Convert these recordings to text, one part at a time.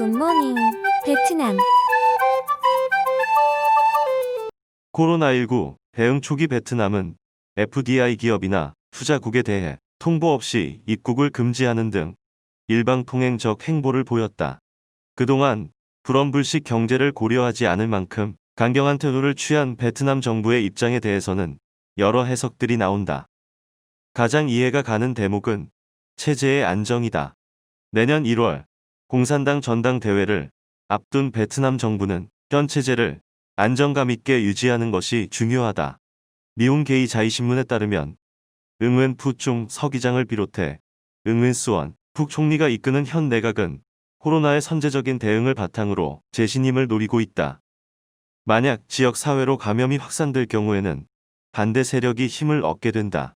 굿모닝, 베트남. 코로나19 대응 초기 베트남은 FDI 기업이나 투자국에 대해 통보 없이 입국을 금지하는 등 일방통행적 행보를 보였다. 그동안 불엄불식 경제를 고려하지 않을 만큼 강경한 태도를 취한 베트남 정부의 입장에 대해서는 여러 해석들이 나온다. 가장 이해가 가는 대목은 체제의 안정이다. 내년 1월 공산당 전당대회를 앞둔 베트남 정부는 현 체제를 안정감 있게 유지하는 것이 중요하다. 미혼게이 자이신문에 따르면 응은 푸중 서기장을 비롯해 응은 수원 북총리가 이끄는 현 내각은 코로나의 선제적인 대응을 바탕으로 재신임을 노리고 있다. 만약 지역사회로 감염이 확산될 경우에는 반대 세력이 힘을 얻게 된다.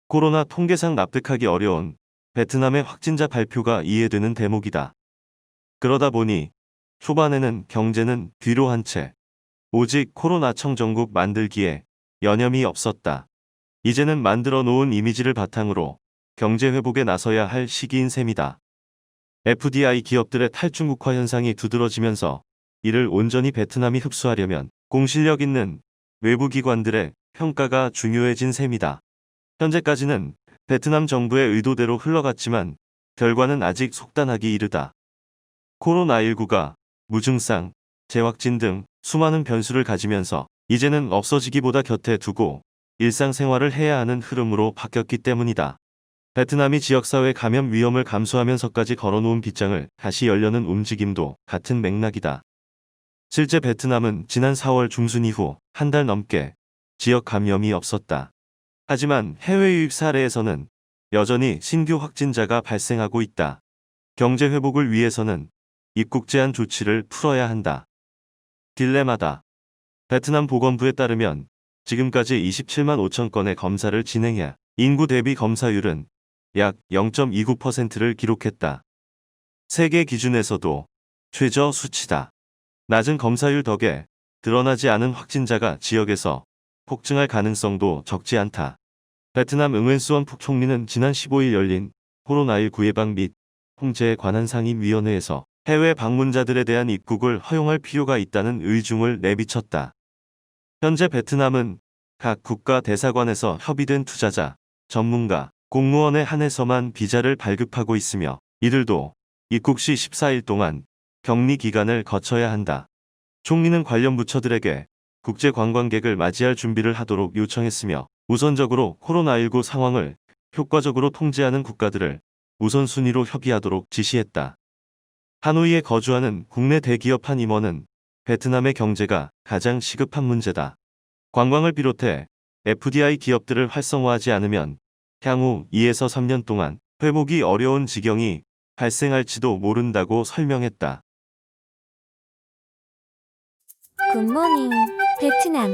코로나 통계상 납득하기 어려운 베트남의 확진자 발표가 이해되는 대목이다. 그러다 보니 초반에는 경제는 뒤로 한 채 오직 코로나청 정국 만들기에 여념이 없었다. 이제는 만들어 놓은 이미지를 바탕으로 경제 회복에 나서야 할 시기인 셈이다. FDI 기업들의 탈중국화 현상이 두드러지면서 이를 온전히 베트남이 흡수하려면 공실력 있는 외부 기관들의 평가가 중요해진 셈이다. 현재까지는 베트남 정부의 의도대로 흘러갔지만 결과는 아직 속단하기 이르다. 코로나19가 무증상, 재확진 등 수많은 변수를 가지면서 이제는 없어지기보다 곁에 두고 일상생활을 해야 하는 흐름으로 바뀌었기 때문이다. 베트남이 지역사회 감염 위험을 감수하면서까지 걸어놓은 빗장을 다시 열려는 움직임도 같은 맥락이다. 실제 베트남은 지난 4월 중순 이후 한 달 넘게 지역 감염이 없었다. 하지만 해외 유입 사례에서는 여전히 신규 확진자가 발생하고 있다. 경제 회복을 위해서는 입국 제한 조치를 풀어야 한다. 딜레마다. 베트남 보건부에 따르면 지금까지 27만 5천 건의 검사를 진행해 인구 대비 검사율은 약 0.29%를 기록했다. 세계 기준에서도 최저 수치다. 낮은 검사율 덕에 드러나지 않은 확진자가 지역에서 폭증할 가능성도 적지 않다. 베트남 응웬수원 북총리는 지난 15일 열린 코로나19 예방 및 통제에 관한 상임위원회에서 해외 방문자들에 대한 입국을 허용할 필요가 있다는 의중을 내비쳤다. 현재 베트남은 각 국가 대사관에서 협의된 투자자, 전문가, 공무원에 한해서만 비자를 발급하고 있으며 이들도 입국 시 14일 동안 격리 기간을 거쳐야 한다. 총리는 관련 부처들에게 국제 관광객을 맞이할 준비를 하도록 요청했으며 우선적으로 코로나19 상황을 효과적으로 통제하는 국가들을 우선순위로 협의하도록 지시했다. 하노이에 거주하는 국내 대기업 한 임원은 베트남의 경제가 가장 시급한 문제다. 관광을 비롯해 FDI 기업들을 활성화하지 않으면 향후 2에서 3년 동안 회복이 어려운 지경이 발생할지도 모른다고 설명했다. 굿모닝, 베트남.